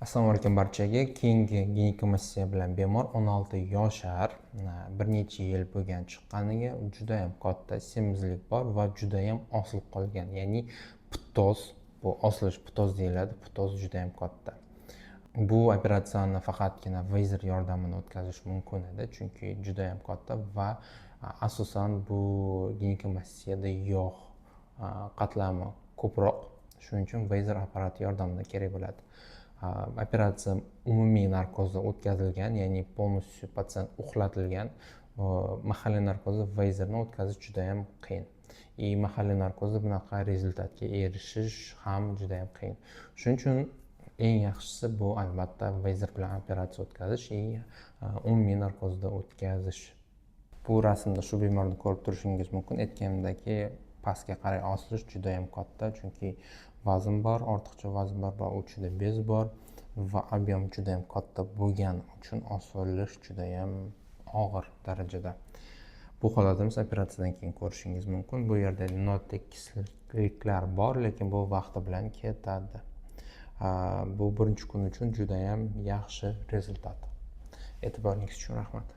Assalomu alaykum barchaga. Keyingi ginekamastiya bilan bemor 16 yoshar, bir necha yil bo'lgan chiqqaniga juda ham katta semizlik bor va juda ham osilib qolgan. Ya'ni ptoz, bu osilish ptoz deyiladi. Ptoz juda ham katta. Bu operatsiyani faqatgina vazer yordamida o'tkazish mumkin edi, chunki juda ham katta va asosan bu ginekomastiyada yog' qatlami ko'proq. Shuning uchun vazer apparati yordamida kerak bo'ladi. Operatsiya umumiy narkozda o'tkazilgan, ya'ni полностью patsient uxlatilgan. Mahalliy narkozda vazerni o'tkazish juda ham qiyin. Mahalliy narkozda bunaqa rezultatga erishish ham juda ham qiyin. Shuning uchun eng yaxshisi bu albatta vazer bilan operatsiya o'tkazish, umumiy narkozda o'tkazish. Bu rasmda shu bemorni ko'rib turishingiz mumkin. Aytganimdagi pastga qaray osilish juda ham katta, chunki vazn bor, ortiqcha vazn bor va u ichida bez bor va ob'em juda ham katta bo'lgani uchun osilish juda ham og'ir darajada. Bu holatimiz operatsiyadan keyin ko'rishingiz mumkin. Bu yerda notekisliklar bor, lekin bu vaqti bilan ketadi. Bu birinchi kun uchun juda ham yaxshi rezultat. E'tiboringiz uchun rahmat.